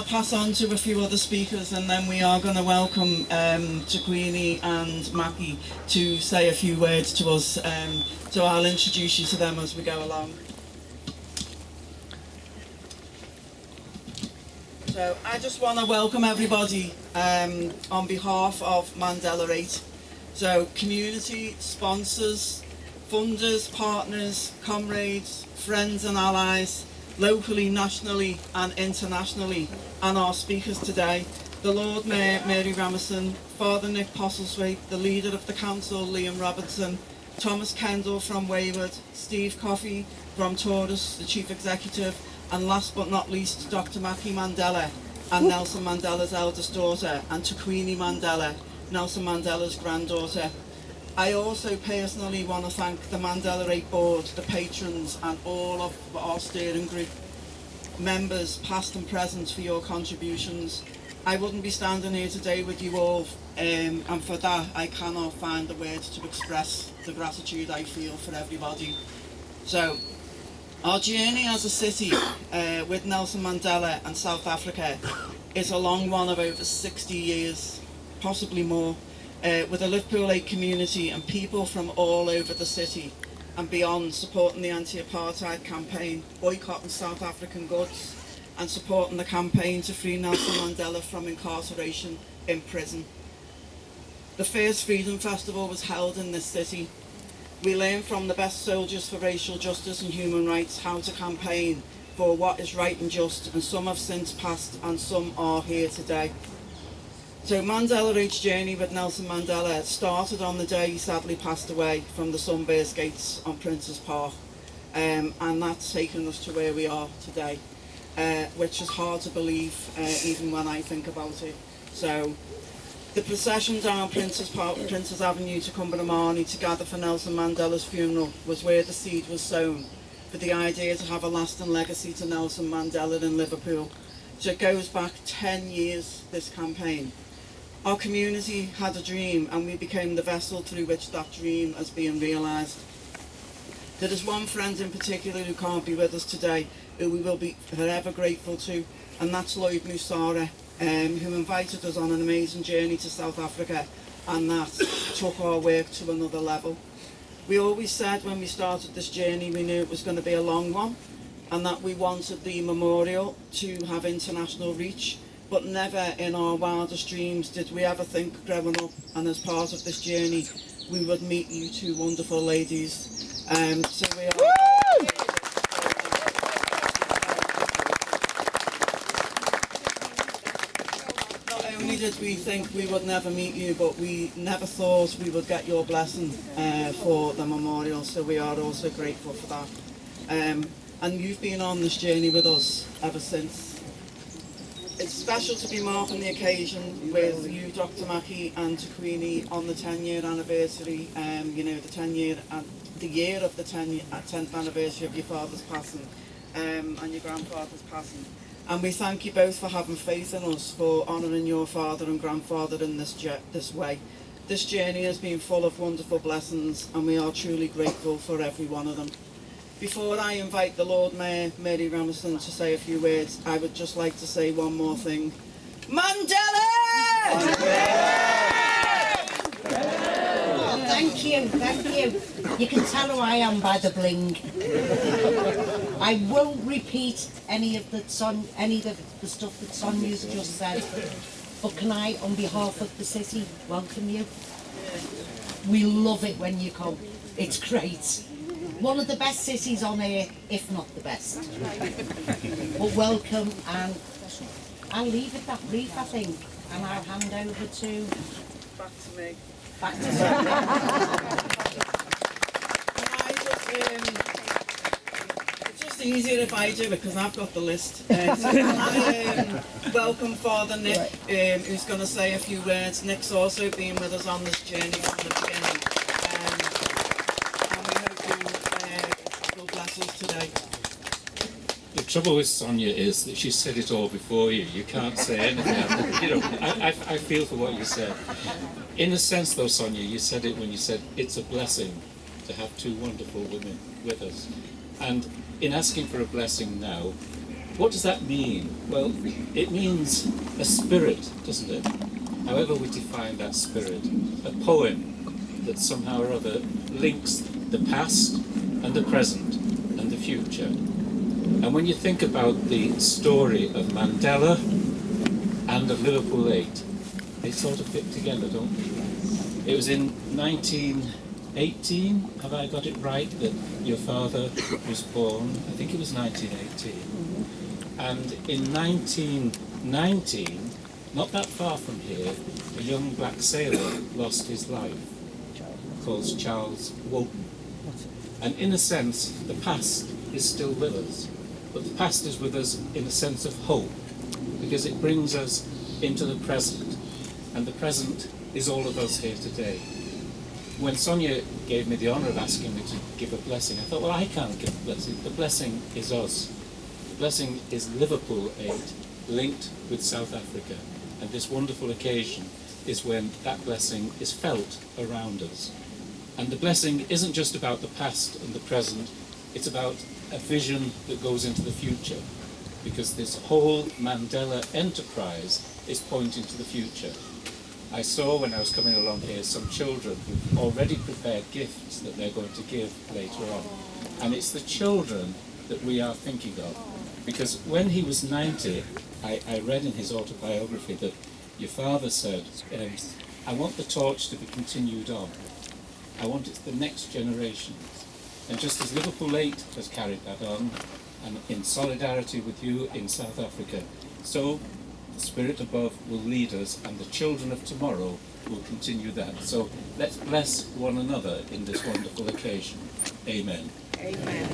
pass on to a few other speakers, and then we are going to welcome Tukwini and Maki to say a few words to us. So I'll introduce you to them as we go along. So I just want to welcome everybody on behalf of Mandela 8. So community, sponsors, funders, partners, comrades, friends and allies, locally, nationally and internationally, and our speakers today, the Lord Mayor Mary Ramison, Father Nick Postlethwaite, the leader of the council Liam Robertson, Thomas Kendall from Wayward, Steve Coffey from Taurus, the chief executive, and last but not least Dr. Maki Mandela and Nelson Mandela's eldest daughter, and Tukwini Mandela, Nelson Mandela's granddaughter. I also personally want to thank the Mandela 8 board, the patrons and all of our steering group members, past and present, for your contributions. I wouldn't be standing here today with you all, and for that I cannot find the words to express the gratitude I feel for everybody. So, our journey as a city with Nelson Mandela and South Africa is a long one of over 60 years, possibly more. With a Liverpool 8 community and people from all over the city and beyond supporting the anti-apartheid campaign, boycotting South African goods and supporting the campaign to free Nelson Mandela from incarceration in prison. The first Freedom Festival was held in this city. We learned from the best soldiers for racial justice and human rights how to campaign for what is right and just, and some have since passed and some are here today. So Mandela 8's journey with Nelson Mandela started on the day he sadly passed away from the Sunburst Gates on Prince's Park, and that's taken us to where we are today, which is hard to believe even when I think about it. So the procession down Prince's Park, Prince's Avenue to Cumbernamarny to gather for Nelson Mandela's funeral was where the seed was sown for the idea to have a lasting legacy to Nelson Mandela in Liverpool. So it goes back 10 years, this campaign. Our community had a dream and we became the vessel through which that dream has been realised. There is one friend in particular who can't be with us today, who we will be forever grateful to, and that's Lloyd Musara, who invited us on an amazing journey to South Africa, and that took our work to another level. We always said when we started this journey we knew it was going to be a long one, and that we wanted the memorial to have international reach, but never in our wildest dreams did we ever think growing up and as part of this journey we would meet you two wonderful ladies. So we are... Not only did we think we would never meet you, but we never thought we would get your blessing for the memorial, so we are also grateful for that. And you've been on this journey with us ever since. It's special to be marking the occasion with you, Dr. Maki and Tukwini, on the 10-year anniversary, you know, the year of the 10th anniversary of your father's passing and your grandfather's passing. And we thank you both for having faith in us, for honouring your father and grandfather in this way. This journey has been full of wonderful blessings and we are truly grateful for every one of them. Before I invite the Lord Mayor, Mary Ramison, to say a few words, I would just like to say one more thing. Mandela! Oh, thank you, thank you. You can tell who I am by the bling. I won't repeat any of the stuff that Sonia's just said, but can I, on behalf of the city, welcome you? We love it when you come. It's great. One of the best cities on earth, if not the best. But welcome, and I'll leave it that brief, I think, and I'll hand over to... Back to me. Back to It's just easier if I do it, because I've got the list. So I welcome Father Nick, who's going to say a few words. Nick's also been with us on this journey from the beginning. Today. The trouble with Sonia is that she said it all before you. You can't say anything. You know, I feel for what you said. In a sense, though, Sonia, you said it when you said it's a blessing to have two wonderful women with us. And in asking for a blessing now, what does that mean? Well, it means a spirit, doesn't it? However we define that spirit, a poem that somehow or other links the past and the present and the future. And when you think about the story of Mandela and of Liverpool 8, they sort of fit together, don't they? It was in 1918, have I got it right, that your father was born? I think it was 1918. And in 1919, not that far from here, a young black sailor lost his life, called Charles Walton. And in a sense, the past is still with us. But the past is with us in a sense of hope, because it brings us into the present. And the present is all of us here today. When Sonia gave me the honour of asking me to give a blessing, I thought, well, I can't give a blessing. The blessing is us. The blessing is Liverpool 8, linked with South Africa. And this wonderful occasion is when that blessing is felt around us. And the blessing isn't just about the past and the present, it's about a vision that goes into the future. Because this whole Mandela enterprise is pointing to the future. I saw when I was coming along here some children who've already prepared gifts that they're going to give later on. And it's the children that we are thinking of. Because when he was 90, I read in his autobiography that your father said, I want the torch to be continued on. I want it to the next generations. And just as Liverpool 8 has carried that on, and in solidarity with you in South Africa, so the Spirit above will lead us, and the children of tomorrow will continue that. So let's bless one another in this wonderful occasion. Amen. Amen.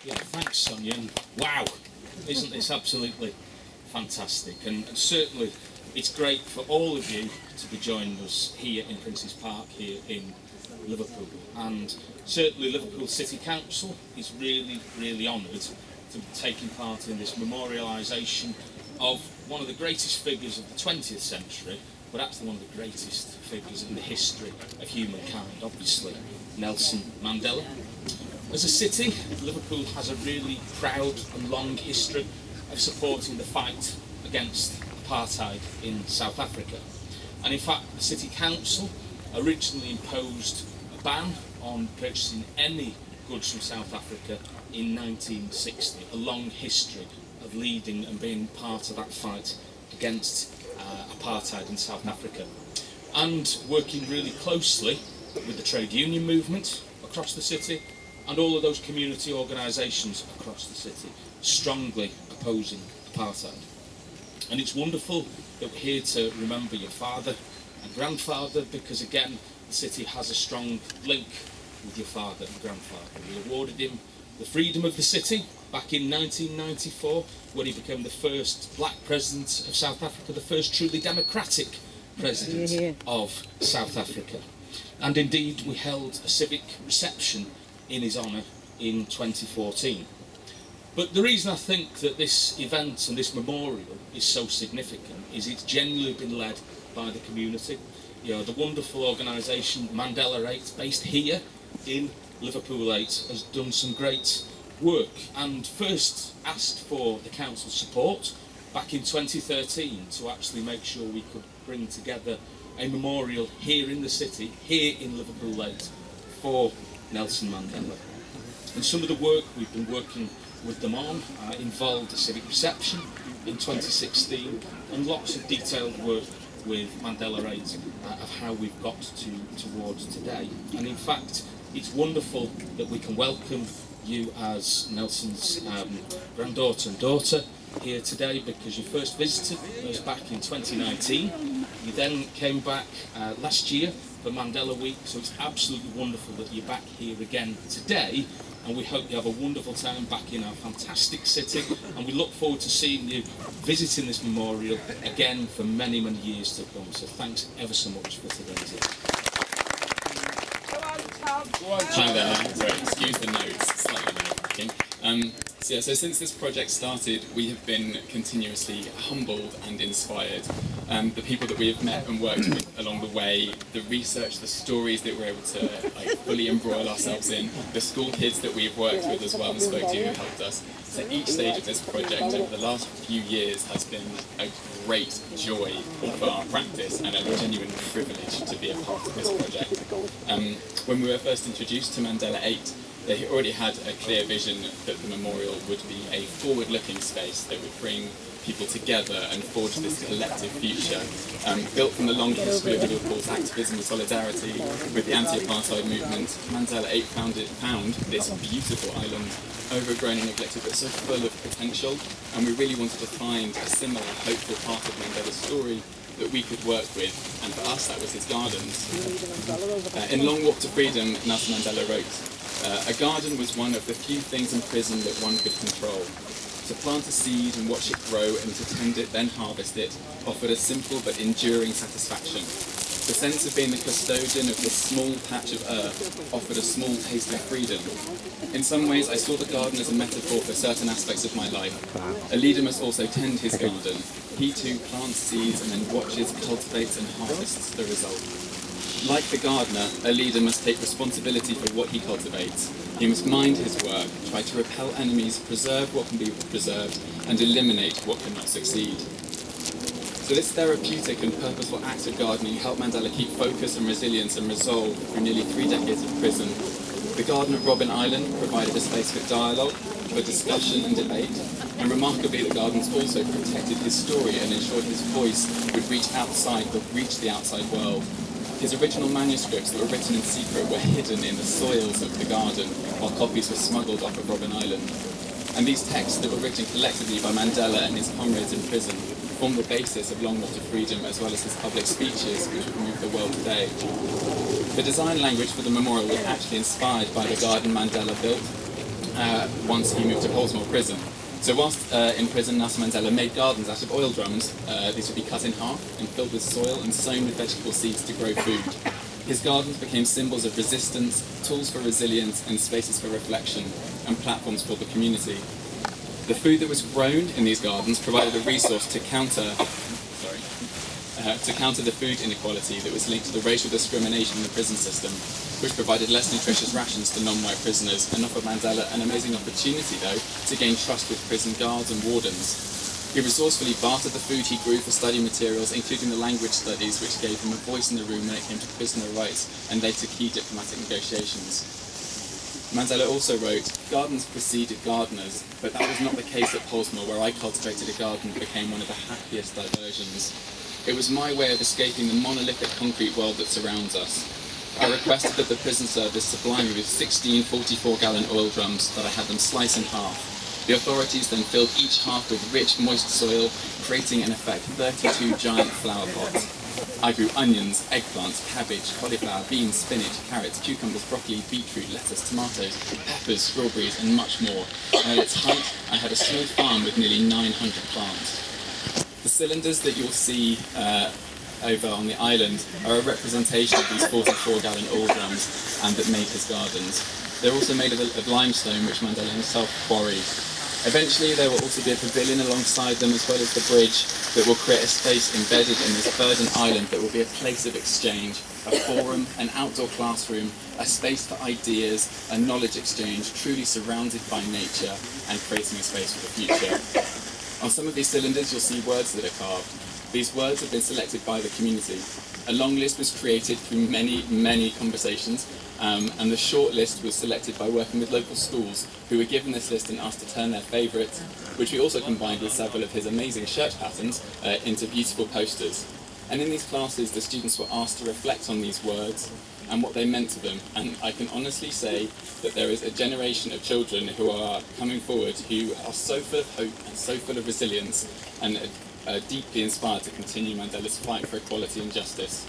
Yeah, thanks, Sonia. And wow, isn't this absolutely fantastic? And certainly it's great for all of you to be joining us here in Prince's Park, here in Liverpool. And certainly Liverpool City Council is really, really honoured to be taking part in this memorialisation of one of the greatest figures of the 20th century, but actually one of the greatest figures in the history of humankind, obviously, Nelson Mandela. As a city, Liverpool has a really proud and long history of supporting the fight against apartheid in South Africa. And in fact, the City Council originally imposed a ban on purchasing any goods from South Africa in 1960, a long history of leading and being part of that fight against apartheid in South Africa. And working really closely with the trade union movement across the city and all of those community organisations across the city, strongly opposing apartheid. And it's wonderful that we're here to remember your father and grandfather, because again, the city has a strong link with your father and grandfather. We awarded him the freedom of the city back in 1994, when he became the first black president of South Africa, the first truly democratic president of South Africa. And indeed, we held a civic reception in his honour in 2014. But the reason I think that this event and this memorial is so significant is it's genuinely been led by the community. You know, the wonderful organisation Mandela 8, based here in Liverpool 8, has done some great work and first asked for the council's support back in 2013 to actually make sure we could bring together a memorial here in the city, here in Liverpool 8, for Nelson Mandela. And some of the work we've been working with them on involved a civic reception in 2016 and lots of detailed work with Mandela 8 of how we've got towards today. And in fact, it's wonderful that we can welcome you as Nelson's granddaughter and daughter here today, because you first visited us back in 2019. You then came back last year for Mandela Week, so it's absolutely wonderful that you're back here again today, and we hope you have a wonderful time back in our fantastic city, and we look forward to seeing you visiting this memorial again for many, many years to come. So thanks ever so much for today's event. Hi there, sorry, excuse the notes, slightly nerve-wracking. So since this project started, we have been continuously humbled and inspired. The people that we have met and worked with along the way, the research, the stories that we're able to fully embroil ourselves in, the school kids that we've worked with as well and spoke to who helped us. So each stage of this project over the last few years has been a great joy for our practice and a genuine privilege to be a part of this project. When we were first introduced to Mandela 8, they already had a clear vision that the memorial would be a forward-looking space that would bring people together and forge this collective future. Built from the long history of Liverpool's activism and solidarity with the anti-apartheid movement, Mandela 8 found this beautiful island, overgrown and neglected, but so full of potential, and we really wanted to find a similar hopeful part of Mandela's story that we could work with, and for us that was his gardens. In Long Walk to Freedom, Nelson Mandela wrote, "A garden was one of the few things in prison that one could control. To plant a seed and watch it grow and to tend it, then harvest it, offered a simple but enduring satisfaction. The sense of being the custodian of this small patch of earth offered a small taste of freedom. In some ways, I saw the garden as a metaphor for certain aspects of my life. A leader must also tend his garden. He too plants seeds and then watches, cultivates and harvests the result. Like the gardener, a leader must take responsibility for what he cultivates. He must mind his work, try to repel enemies, preserve what can be preserved, and eliminate what cannot succeed." So this therapeutic and purposeful act of gardening helped Mandela keep focus and resilience and resolve through nearly 3 decades of prison. The garden at Robben Island provided a space for dialogue, for discussion and debate, and remarkably the gardens also protected his story and ensured his voice would reach the outside world. His original manuscripts that were written in secret were hidden in the soils of the garden, while copies were smuggled off of Robben Island. And these texts that were written collectively by Mandela and his comrades in prison form the basis of Long Walk to Freedom, as well as his public speeches, which would move the world today. The design language for the memorial was actually inspired by the garden Mandela built once he moved to Portsmouth prison. So whilst in prison, Nelson Mandela made gardens out of oil drums. These would be cut in half and filled with soil and sown with vegetable seeds to grow food. His gardens became symbols of resistance, tools for resilience, and spaces for reflection, and platforms for the community. The food that was grown in these gardens provided a resource to counter the food inequality that was linked to the racial discrimination in the prison system, which provided less nutritious rations to non-white prisoners and offered Mandela an amazing opportunity, though, to gain trust with prison guards and wardens. He resourcefully bartered the food he grew for study materials, including the language studies, which gave him a voice in the room when it came to prisoner rights and later key diplomatic negotiations. Mandela also wrote, "Gardens preceded gardeners, but that was not the case at Portsmouth, where I cultivated a garden that became one of the happiest diversions. It was my way of escaping the monolithic concrete world that surrounds us. I requested that the prison service supply me with 16 44-gallon oil drums, that I had them sliced in half. The authorities then filled each half with rich, moist soil, creating in effect 32 giant flower pots. I grew onions, eggplants, cabbage, cauliflower, beans, spinach, carrots, cucumbers, broccoli, beetroot, lettuce, tomatoes, peppers, strawberries, and much more. And at its height, I had a small farm with nearly 900 plants." The cylinders that you'll see over on the island are a representation of these 44-gallon oil drums and that made his gardens. They're also made of limestone, which Mandela himself quarried. Eventually, there will also be a pavilion alongside them, as well as the bridge, that will create a space embedded in this verdant island that will be a place of exchange, a forum, an outdoor classroom, a space for ideas, a knowledge exchange, truly surrounded by nature and creating a space for the future. On some of these cylinders, you'll see words that are carved. These words have been selected by the community. A long list was created through many, many conversations, and the short list was selected by working with local schools who were given this list and asked to turn their favourites, which we also combined with several of his amazing shirt patterns, into beautiful posters. And in these classes, the students were asked to reflect on these words and what they meant to them. And I can honestly say that there is a generation of children who are coming forward who are so full of hope and so full of resilience and are deeply inspired to continue Mandela's fight for equality and justice.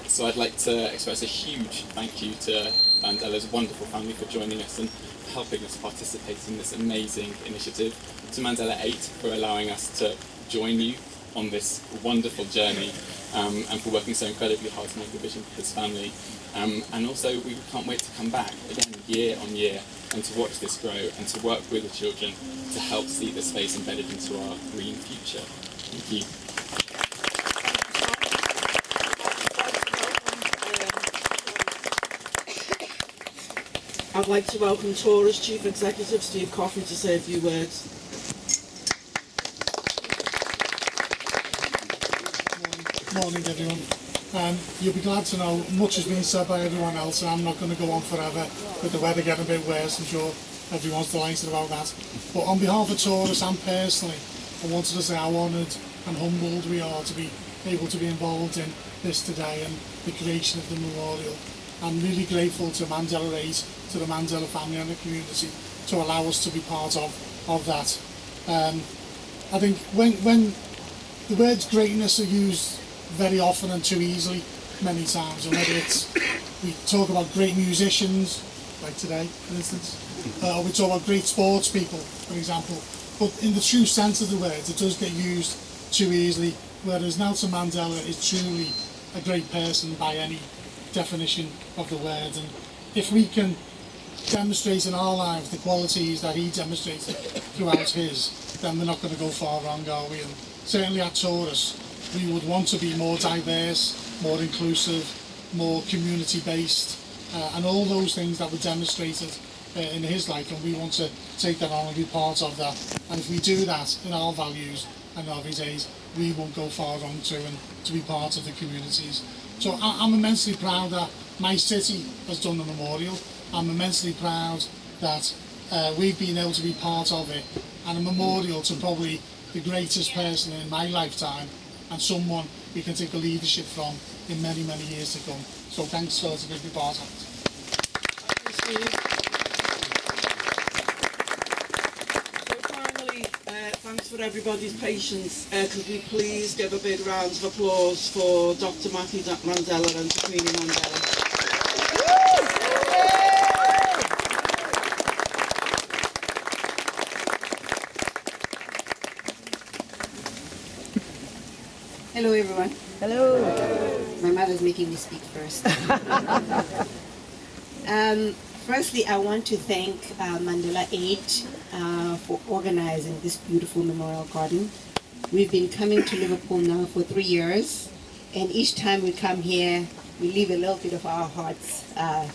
So I'd like to express a huge thank you to Mandela's wonderful family for joining us and helping us participate in this amazing initiative, to Mandela 8 for allowing us to join you on this wonderful journey, and for working so incredibly hard to make a vision for his family. And also, we can't wait to come back again year on year, and to watch this grow and to work with the children to help see the space embedded into our green future. Thank you. I'd like to welcome Taurus Chief Executive Steve Coffey to say a few words. Morning everyone. You'll be glad to know much has been said by everyone else, and I'm not going to go on forever with the weather getting a bit worse. I'm sure everyone's delighted about that. But on behalf of Taurus and personally, I wanted to say how honoured and humbled we are to be able to be involved in this today and the creation of the memorial. I'm really grateful to Mandela 8, to the Mandela family and the community to allow us to be part of that. I think when the words greatness are used very often and too easily many times, and whether it's we talk about great musicians like today for instance, or we talk about great sports people for example, but in the true sense of the words it does get used too easily, whereas Nelson Mandela is truly a great person by any definition of the word. And if we can demonstrate in our lives the qualities that he demonstrated throughout his, then we're not going to go far wrong, are we? And certainly at Taurus we would want to be more diverse, more inclusive, more community based, and all those things that were demonstrated in his life, and we want to take that on and be part of that. And if we do that in our values and our days, we won't go far wrong too, and to be part of the communities. So I'm immensely proud that my city has done the memorial. I'm immensely proud that we've been able to be part of it, and a memorial to probably the greatest person in my lifetime, and someone we can take a leadership from in many, many years to come. So thanks for to be part of it. Thank you, Steve. So finally, thanks for everybody's patience. Could we please give a big round of applause for Dr. Mandela and Tukwini Mandela. Hello everyone. Hello. My mother's making me speak first. Firstly, I want to thank Mandela 8 for organizing this beautiful memorial garden. We've been coming to Liverpool now for 3 years, and each time we come here, we leave a little bit of our hearts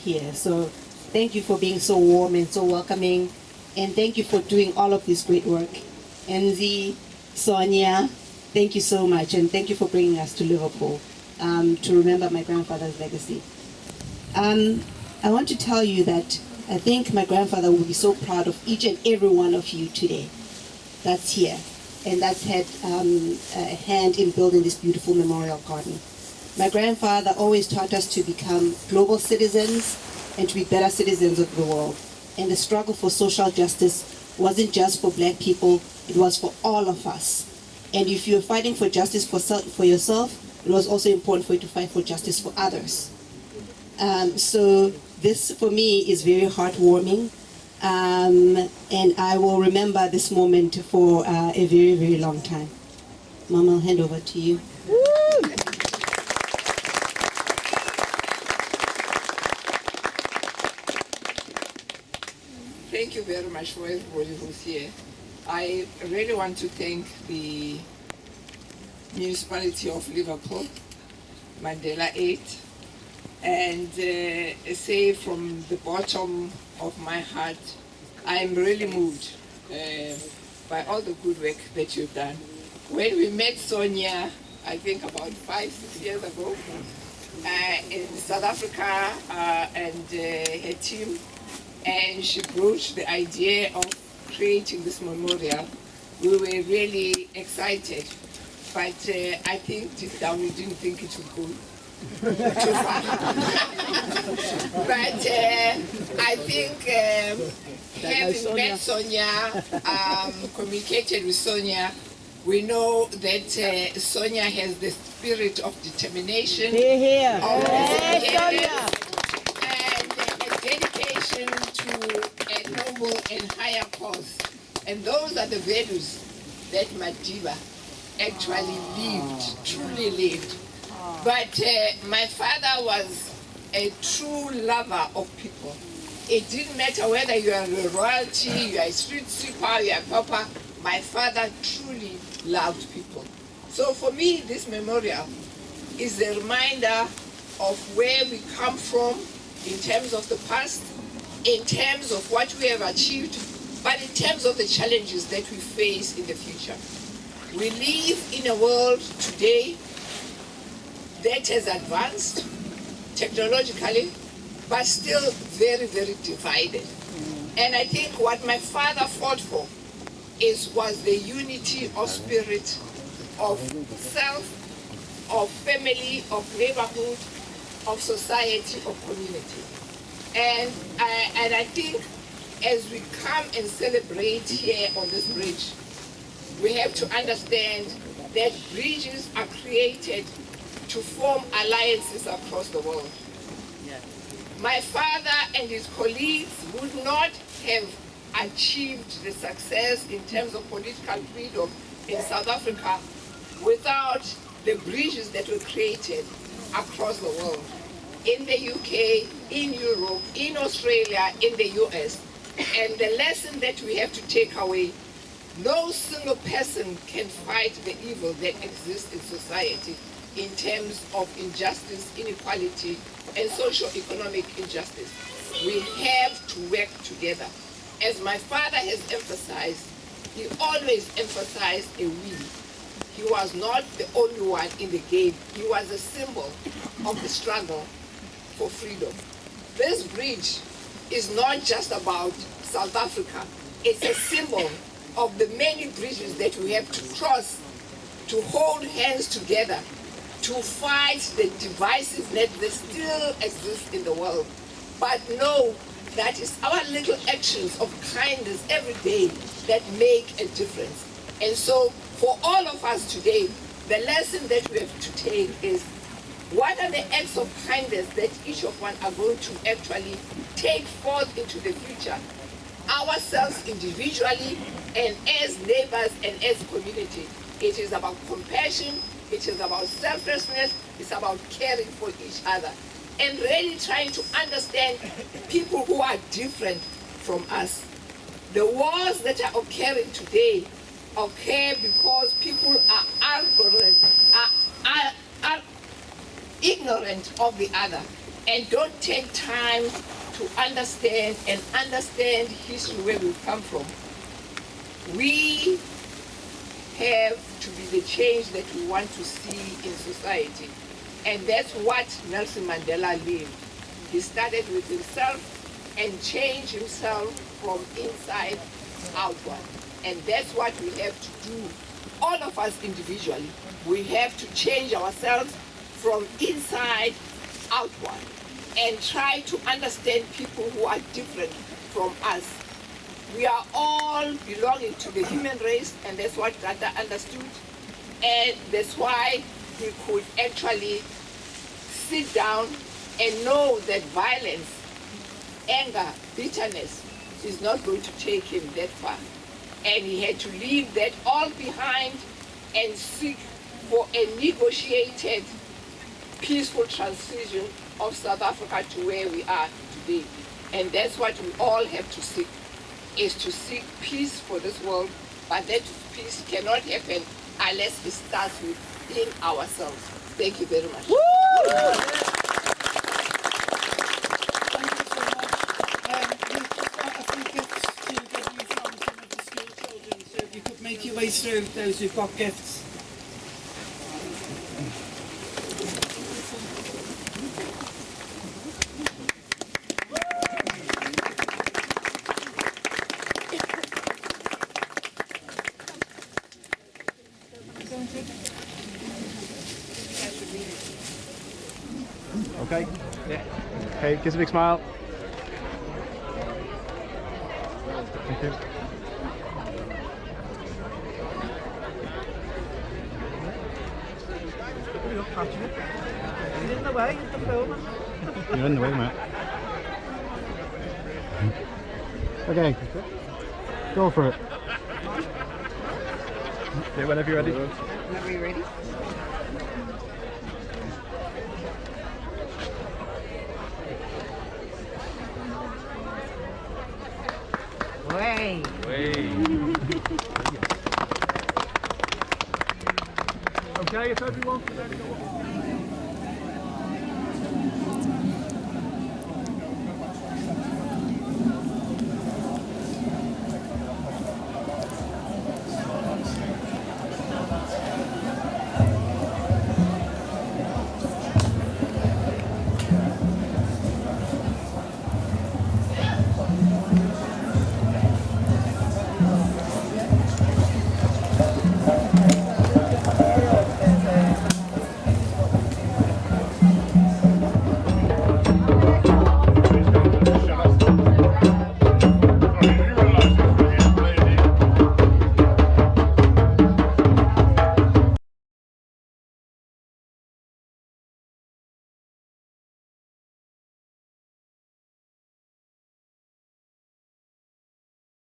here. So thank you for being so warm and so welcoming, and thank you for doing all of this great work. Enzi, Sonia, thank you so much, and thank you for bringing us to Liverpool to remember my grandfather's legacy. I want to tell you that I think my grandfather will be so proud of each and every one of you today that's here and that's had a hand in building this beautiful memorial garden. My grandfather always taught us to become global citizens and to be better citizens of the world. And the struggle for social justice wasn't just for black people, it was for all of us. And if you're fighting for justice for yourself, it was also important for you to fight for justice for others. So this, for me, is very heartwarming. And I will remember this moment for a very, very long time. Mom, I'll hand over to you. Thank you very much for everybody who's here. I really want to thank the municipality of Liverpool, Mandela 8, and say from the bottom of my heart, I'm really moved by all the good work that you've done. When we met Sonia, I think about 5-6 years ago, in South Africa and her team, and she broached the idea of creating this memorial, we were really excited. But I think deep down we didn't think it would go too far. But I think having met Sonia, communicated with Sonia, we know that Sonia has the spirit of determination, of perseverance, and a dedication to a noble and higher cause. And those are the values that Madiba actually lived, truly lived. But my father was a true lover of people. It didn't matter whether you are a royalty, you are a street sweeper, you are a pauper. My father truly loved people. So for me, this memorial is a reminder of where we come from in terms of the past, in terms of what we have achieved, but in terms of the challenges that we face in the future. We live in a world today that has advanced technologically, but still very, very divided. And I think what my father fought for was the unity of spirit, of self, of family, of neighborhood, of society, of community. And I think as we come and celebrate here on this bridge, we have to understand that bridges are created to form alliances across the world. My father and his colleagues would not have achieved the success in terms of political freedom in South Africa without the bridges that were created across the world. In the UK, in Europe, in Australia, in the US. And the lesson that we have to take away, no single person can fight the evil that exists in society in terms of injustice, inequality, and socio-economic injustice. We have to work together. As my father has emphasized, he always emphasized a we. He was not the only one in the game. He was a symbol of the struggle for freedom. This bridge is not just about South Africa. It's a symbol of the many bridges that we have to cross, to hold hands together, to fight the divisiveness that still exists in the world. But know that it's our little actions of kindness every day that make a difference. And so for all of us today, the lesson that we have to take is, what are the acts of kindness that each of us are going to actually take forth into the future, ourselves individually and as neighbors and as community? It is about compassion, it is about selflessness, it's about caring for each other, and really trying to understand people who are different from us. The wars that are occurring today occur because people are ignorant of the other and don't take time to understand history, where we come from. We have to be the change that we want to see in society. And that's what Nelson Mandela lived. He started with himself and changed himself from inside outward. And that's what we have to do, all of us individually. We have to change ourselves from inside outward and try to understand people who are different from us. We are all belonging to the human race, and that's what Gandhi understood. And that's why he could actually sit down and know that violence, anger, bitterness is not going to take him that far. And he had to leave that all behind and seek for a negotiated, peaceful transition of South Africa to where we are today. And that's what we all have to seek, is to seek peace for this world, but that peace cannot happen unless it starts within ourselves. Thank you very much. Thank you so much. We've just got a few gifts to give you from some of the school children, so if you could make your way through those who've got gifts. Okay? Yeah. Okay, give us a big smile. Thank you. You're in the way of the film. You're in the way, mate. Okay, go for it. Okay, whenever you're ready. Whenever you're ready. Okay, if everyone can then go up.